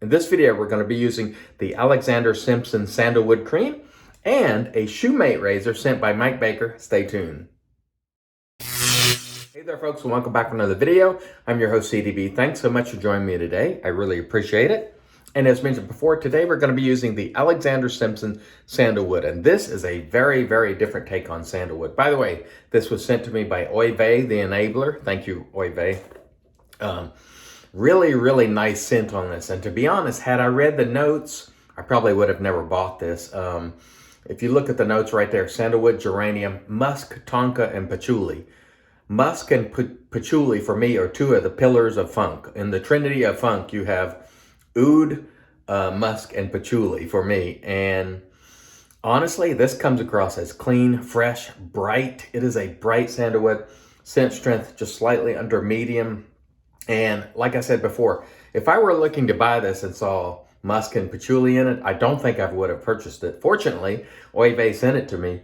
In this video, we're going to be using the Simpson Sandalwood Cream and a Shoemate razor sent by Mike Baker. Stay tuned. Hey there, folks, and welcome back to another video. I'm your host, CDB. Thanks so much for joining me today. I really appreciate it. And as mentioned before, today we're going to be using the Simpson Sandalwood. And this is a very, very different take on sandalwood. By the way, this was sent to me by Oive, the Enabler. Thank you, Oive. Really, really nice scent on this. And to be honest, had I read the notes, I probably would have never bought this. If you look at the notes right there, sandalwood, geranium, musk, tonka, and patchouli. Musk and patchouli for me are two of the pillars of funk. In the trinity of funk, you have oud, musk, and patchouli for me. And honestly, this comes across as clean, fresh, bright. It is a bright sandalwood. Scent strength just slightly under medium. And like I said before, if I were looking to buy this and saw musk and patchouli in it, I don't think I would have purchased it. Fortunately, Oive sent it to me.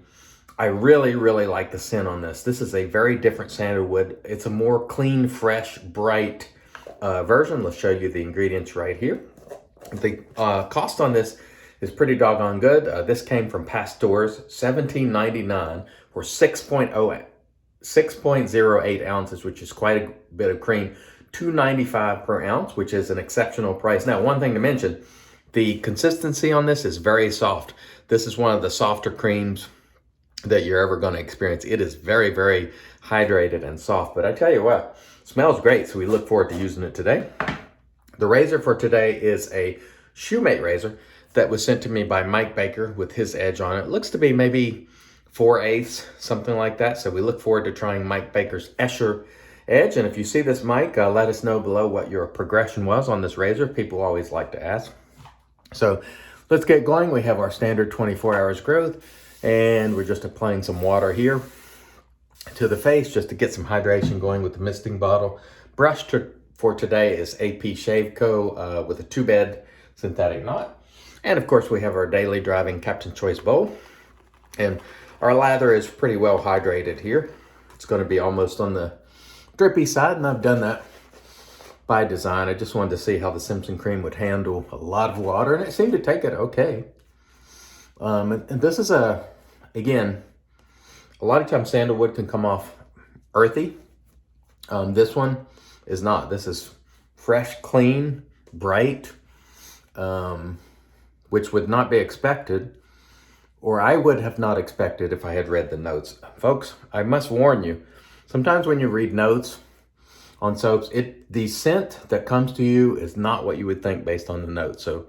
I really, really like the scent on this. This is a very different sandalwood. It's a more clean, fresh, bright version. Let's show you the ingredients right here. The cost on this is pretty doggone good. This came from past stores, $17.99 for 6.08 ounces, which is quite a bit of cream. $2.95 per ounce, which is an exceptional price. Now, one thing to mention, the consistency on this is very soft. This is one of the softer creams that you're ever going to experience. It is very, very hydrated and soft. But I tell you what, it smells great, so we look forward to using it today. The razor for today is a Shoemate razor that was sent to me by Mike Baker with his edge on it. It looks to be maybe 4/8, something like that. So we look forward to trying Mike Baker's Escher edge. And if you see this, Mike, let us know below what your progression was on this razor. People always like to ask. So let's get going. We have our standard 24 hours growth, and we're just applying some water here to the face just to get some hydration going with the misting bottle. Brush for today is APShaveco with a 2-bed synthetic knot. And of course, we have our daily driving Captain Choice bowl. And our lather is pretty well hydrated here. It's going to be almost on the drippy side, and I've done that by design. I just wanted to see how the Simpson cream would handle a lot of water, and it seemed to take it okay. And this is again, a lot of times sandalwood can come off earthy. This one is not. This is fresh, clean, bright, which would not be expected, or I would have not expected if I had read the notes. Folks, I must warn you, sometimes when you read notes on soaps, the scent that comes to you is not what you would think based on the notes. So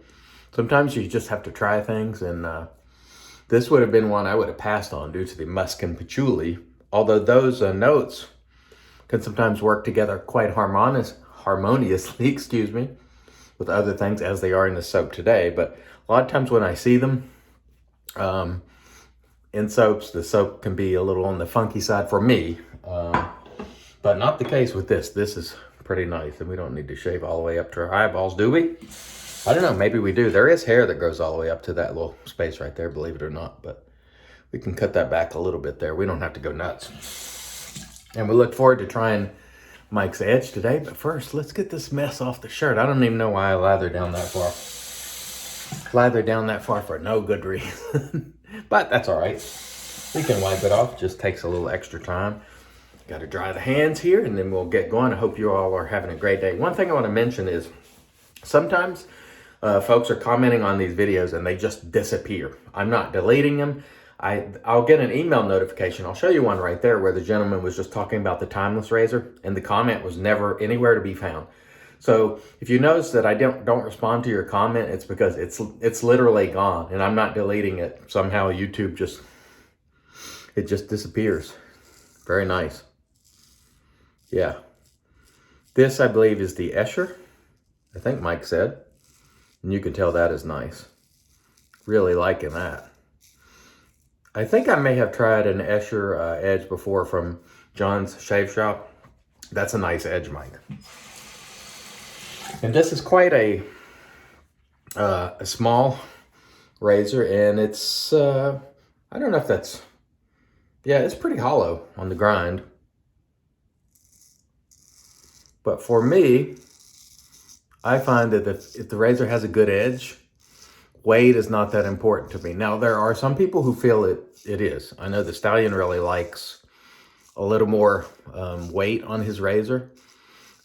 sometimes you just have to try things, and this would have been one I would have passed on due to the musk and patchouli, although those notes can sometimes work together quite harmoniously, excuse me, with other things as they are in the soap today. But a lot of times when I see them in soaps, the soap can be a little on the funky side for me, but not the case with this. This is pretty nice, and we don't need to shave all the way up to our eyeballs, do we? I don't know, maybe we do. There is hair that goes all the way up to that little space right there, believe it or not, but we can cut that back a little bit there. We don't have to go nuts. And we look forward to trying Mike's edge today, but first, let's get this mess off the shirt. I don't even know why I lathered down that far. Lathered down that far for no good reason, but that's all right. We can wipe it off. It just takes a little extra time. Got to dry the hands here, and then we'll get going. I hope you all are having a great day. One thing I want to mention is sometimes folks are commenting on these videos and they just disappear. I'm not deleting them. I'll get an email notification. I'll show you one right there where the gentleman was just talking about the timeless razor, and the comment was never anywhere to be found. So if you notice that I don't respond to your comment, it's because it's literally gone, and I'm not deleting it. Somehow YouTube just disappears. Very nice. Yeah. This, I believe, is the Escher, I think Mike said. And you can tell that is nice. Really liking that. I think I may have tried an Escher edge before from John's Shave Shop. That's a nice edge, Mike. And this is quite a small razor, and it's, I don't know if that's, yeah, it's pretty hollow on the grind. But for me, I find that if the razor has a good edge, weight is not that important to me. Now, there are some people who feel it is. I know the Stallion really likes a little more weight on his razor.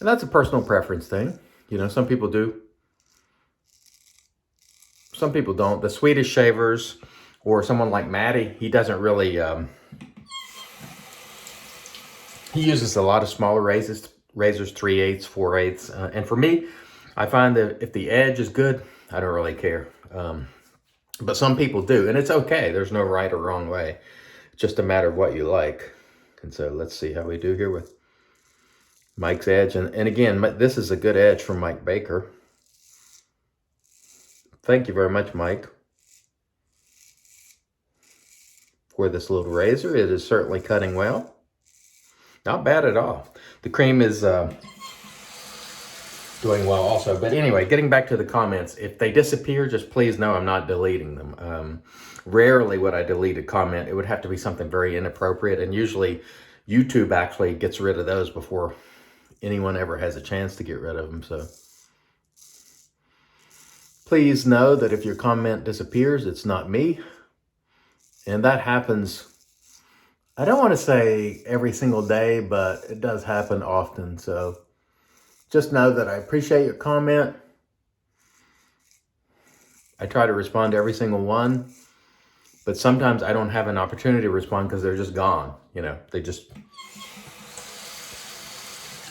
And that's a personal preference thing. You know, some people do. Some people don't. The Swedish shavers or someone like Matty, he doesn't really, he uses a lot of smaller razors 3/8, 4/8. And for me, I find that if the edge is good, I don't really care. But some people do, and it's okay. There's no right or wrong way. It's just a matter of what you like. And so let's see how we do here with Mike's edge. And again, this is a good edge from Mike Baker. Thank you very much, Mike, for this little razor. It is certainly cutting well. Not bad at all. The cream is doing well also. But anyway, getting back to the comments, if they disappear, just please know I'm not deleting them. Rarely would I delete a comment. It would have to be something very inappropriate. And usually YouTube actually gets rid of those before anyone ever has a chance to get rid of them. So please know that if your comment disappears, it's not me. And that happens, I don't want to say every single day, but it does happen often. So just know that I appreciate your comment. I try to respond to every single one, but sometimes I don't have an opportunity to respond because they're just gone. You know, they just...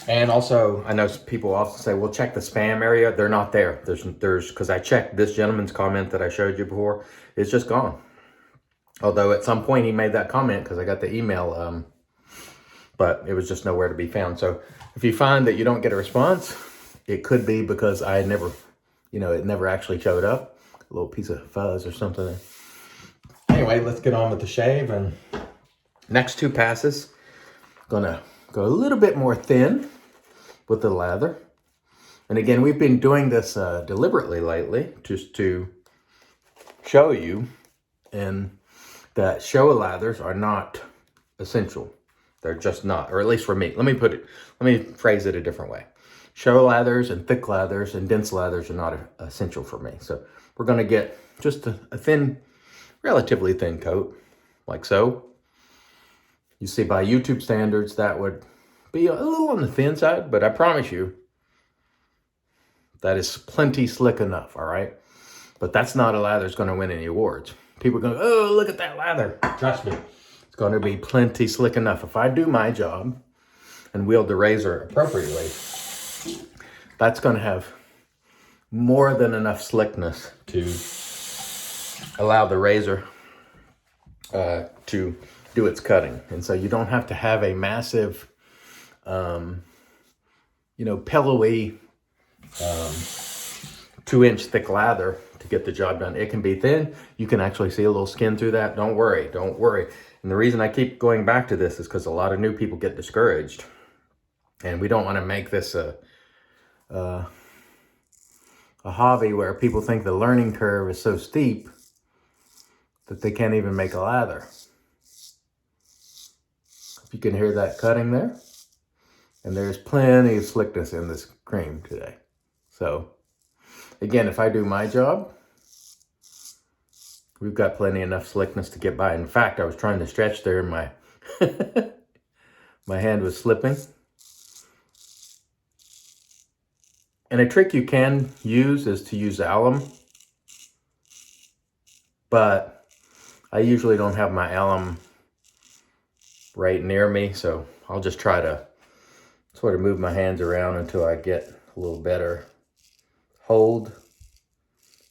And also, I know people often say, well, check the spam area. They're not there. There's because I checked this gentleman's comment that I showed you before. It's just gone. Although at some point he made that comment because I got the email, but it was just nowhere to be found. So if you find that you don't get a response, it could be because I never, you know, it never actually showed up. A little piece of fuzz or something. Anyway, let's get on with the shave. And next two passes, gonna go a little bit more thin with the lather. And again, we've been doing this deliberately lately just to show you and that show lathers are not essential. They're just not, or at least for me. Let me phrase it a different way. Show lathers and thick lathers and dense lathers are not essential for me. So we're gonna get just a thin, relatively thin coat, like so. You see, by YouTube standards, that would be a little on the thin side, but I promise you, that is plenty slick enough, all right? But that's not a lather that's gonna win any awards. People are going, oh, look at that lather. Trust me, it's going to be plenty slick enough. If I do my job and wield the razor appropriately, that's going to have more than enough slickness to allow the razor to do its cutting. And so you don't have to have a massive, you know, pillowy 2-inch thick lather to get the job done. It can be thin. You can actually see a little skin through that. Don't worry, don't worry. And the reason I keep going back to this is because a lot of new people get discouraged. And we don't want to make this a hobby where people think the learning curve is so steep that they can't even make a lather. If you can hear that cutting there. And there's plenty of slickness in this cream today. So again, if I do my job, we've got plenty enough slickness to get by. In fact, I was trying to stretch there and my my hand was slipping. And a trick you can use is to use alum. But I usually don't have my alum right near me, so I'll just try to sort of move my hands around until I get a little better hold.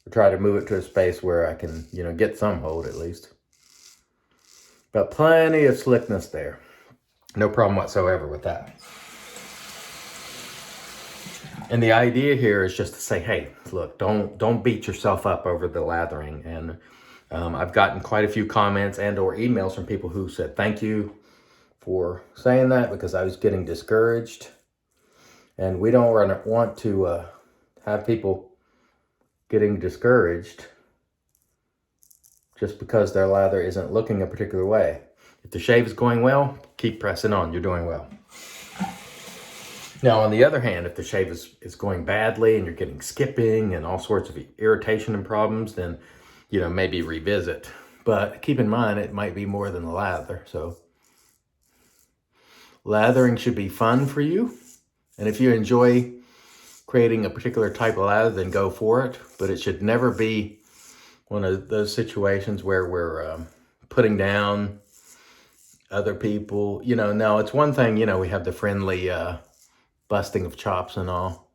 Or try to move it to a space where I can, you know, get some hold at least. But plenty of slickness there. No problem whatsoever with that. And the idea here is just to say, hey, look, don't beat yourself up over the lathering. And I've gotten quite a few comments and or emails from people who said, thank you for saying that because I was getting discouraged. And we don't want to have people getting discouraged just because their lather isn't looking a particular way. If the shave is going well, keep pressing on. You're doing well. Now, on the other hand, if the shave is going badly and you're getting skipping and all sorts of irritation and problems, then, you know, maybe revisit. But keep in mind, it might be more than the lather. So lathering should be fun for you. And if you enjoy creating a particular type of lather, then go for it. But it should never be one of those situations where we're putting down other people. You know, no, it's one thing, you know, we have the friendly busting of chops and all.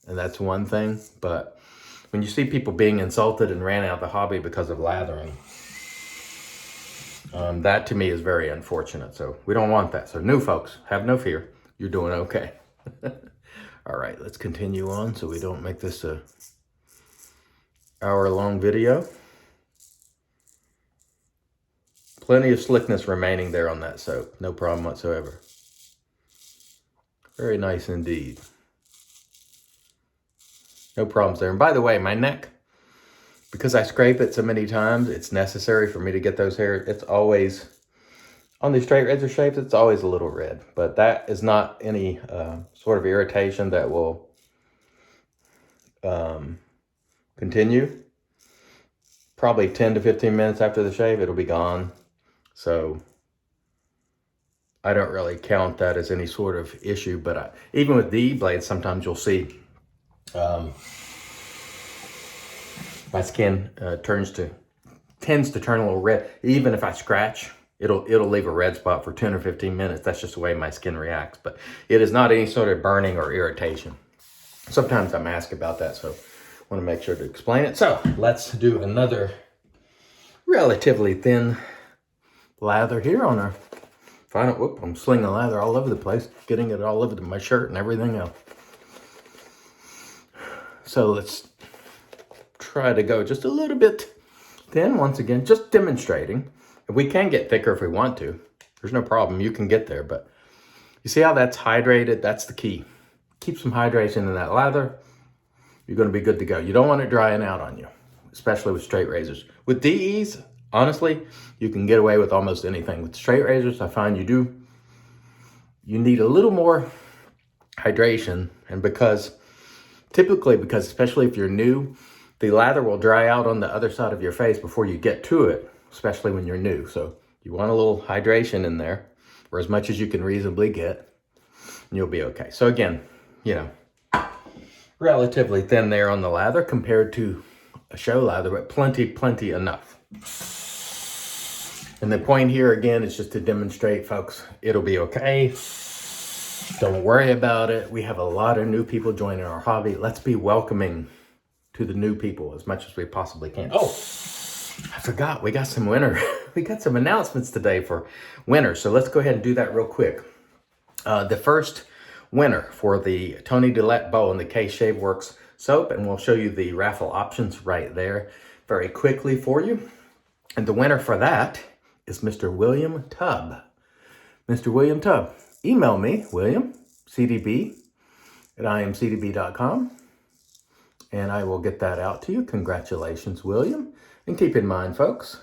And that's one thing. But when you see people being insulted and ran out of the hobby because of lathering, that to me is very unfortunate. So we don't want that. So new folks, have no fear. You're doing okay. All right, let's continue on so we don't make this a hour-long video. Plenty of slickness remaining there on that soap. No problem whatsoever. Very nice indeed. No problems there. And by the way, my neck, because I scrape it so many times, it's necessary for me to get those hairs. It's always, on these straight razor shapes, it's always a little red. But that is not any sort of irritation that will continue. Probably 10 to 15 minutes after the shave, it'll be gone. So I don't really count that as any sort of issue. But even with the blades, sometimes you'll see my skin tends to turn a little red. Even if I scratch, it'll leave a red spot for 10 or 15 minutes. That's just the way my skin reacts. But it is not any sort of burning or irritation. Sometimes I'm asked about that, so I want to make sure to explain it. So let's do another relatively thin lather here on our final. Whoop, I'm slinging lather all over the place, getting it all over my shirt and everything else. So let's try to go just a little bit thin. Once again, just demonstrating. We can get thicker if we want to. There's no problem. You can get there, but you see how that's hydrated? That's the key. Keep some hydration in that lather. You're going to be good to go. You don't want it drying out on you, especially with straight razors. With DEs, honestly, you can get away with almost anything. With straight razors, I find you need a little more hydration. And typically, especially if you're new, the lather will dry out on the other side of your face before you get to it, especially when you're new. So you want a little hydration in there, or as much as you can reasonably get, and you'll be okay. So again, you know, relatively thin there on the lather compared to a show lather, but plenty enough. And the point here again is just to demonstrate, folks, it'll be okay. Don't worry about it. We have a lot of new people joining our hobby. Let's be welcoming to the new people as much as we possibly can. Oh, I forgot, we got some we got some announcements today for winners. So let's go ahead and do that real quick. The first winner for the Tony Dillette Bow and the K-Shaveworks soap, and we'll show you the raffle options right there very quickly for you. And the winner for that is Mr. William Tubb. Mr. William Tubb, email me, William, CDB at IAMCDB.com, and I will get that out to you. Congratulations, William. And keep in mind, folks,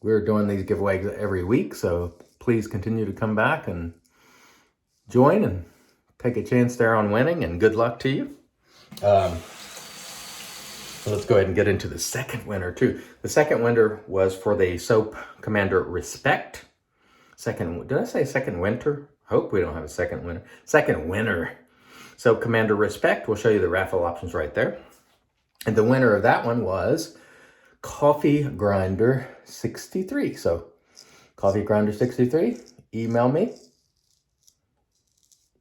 we're doing these giveaways every week, so please continue to come back and join and take a chance there on winning, and good luck to you. Let's go ahead and get into the second winner too. The second winner was for the Soap Commander Respect. Did I say second winter? Hope we don't have a second winner. Second winner. Soap Commander Respect. We'll show you the raffle options right there. And the winner of that one was Coffee Grinder 63. So Coffee Grinder 63, email me,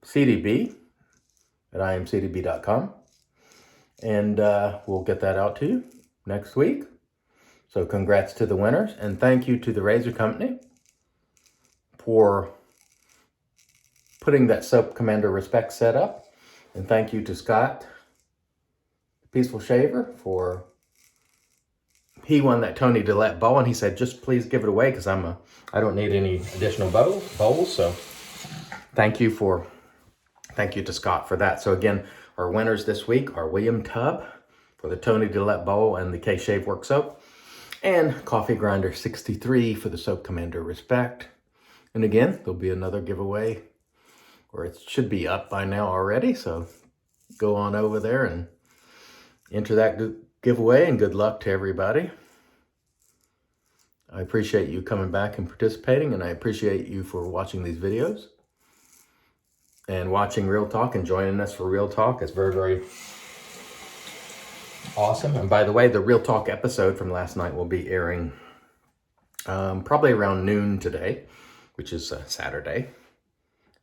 CDB at IAMCDB.com, and we'll get that out to you next week. So congrats to the winners, and thank you to the Razor Company for putting that Soap Commander Respect set up, and thank you to Scott, the Peaceful Shaver, for he won that Tony Dillette bowl, and he said, just please give it away because I don't need any additional bowls. So thank you to Scott for that. So again, our winners this week are William Tubb for the Tony Dillette bowl and the K-Shaveworks soap, and Coffee Grinder 63 for the Soap Commander Respect. And again, there'll be another giveaway or it should be up by now already. So go on over there and enter that giveaway, and good luck to everybody. I appreciate you coming back and participating, and I appreciate you for watching these videos and watching Real Talk and joining us for Real Talk. It's very, very awesome. And by the way, the Real Talk episode from last night will be airing probably around noon today, which is Saturday.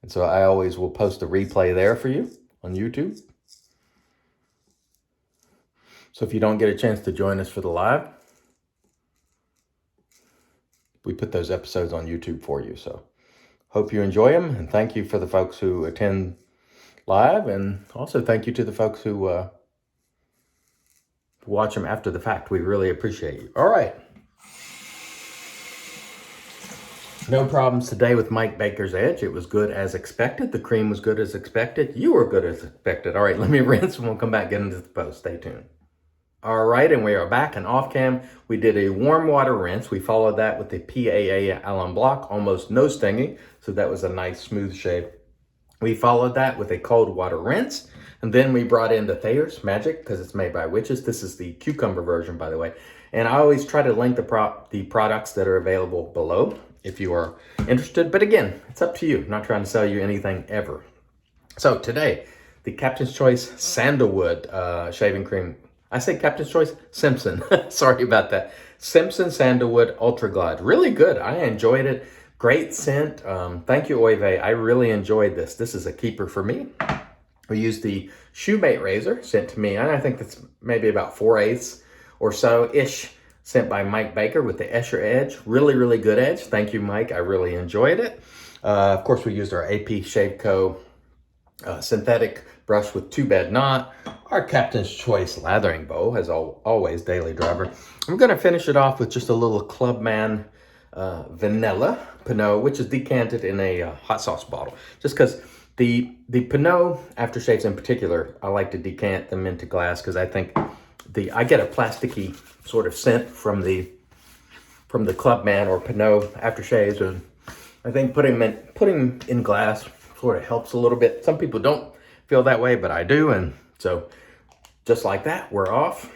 And so I always will post a replay there for you on YouTube. So if you don't get a chance to join us for the live, we put those episodes on YouTube for you. So hope you enjoy them, and thank you for the folks who attend live, and also thank you to the folks who watch them after the fact. We really appreciate you. All right. No problems today with Mike Baker's Edge. It was good as expected. The cream was good as expected. You were good as expected. All right, let me rinse and we'll come back, get into the post. Stay tuned. All right, and we are back and off cam. We did a warm water rinse. We followed that with the PAA Allen Block, almost no stinging. So that was a nice smooth shave. We followed that with a cold water rinse. And then we brought in the Thayer's Magic because it's made by witches. This is the cucumber version, by the way. And I always try to link the products that are available below if you are interested. But again, it's up to you. I'm not trying to sell you anything ever. So today, the Captain's Choice Sandalwood shaving cream. I say Captain's Choice Simpson. Sorry about that. Simpson Sandalwood Ultra Glide. Really good. I enjoyed it. Great scent. Thank you, Oive. I really enjoyed this. This is a keeper for me. We used the Shoemate razor sent to me, and I think that's maybe about 4/8 or so-ish, sent by Mike Baker with the Escher edge. Really, really good edge. Thank you, Mike. I really enjoyed it. Of course, we used our APShaveco synthetic brush with 2-bed knot. Our Captain's Choice lathering bow, as always, daily driver. I'm going to finish it off with just a little Clubman vanilla Pinot, which is decanted in a hot sauce bottle. Just because the Pinot aftershaves in particular, I like to decant them into glass because I think I get a plasticky sort of scent from the Clubman or Pinot aftershaves, and I think putting them in glass sort of helps a little bit. Some people don't feel that way, but I do, and so just like that, we're off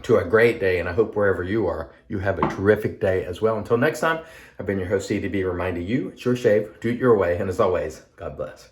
to a great day, and I hope wherever you are, you have a terrific day as well. Until next time, I've been your host, CDB, reminding you, it's your shave, do it your way, and as always, God bless.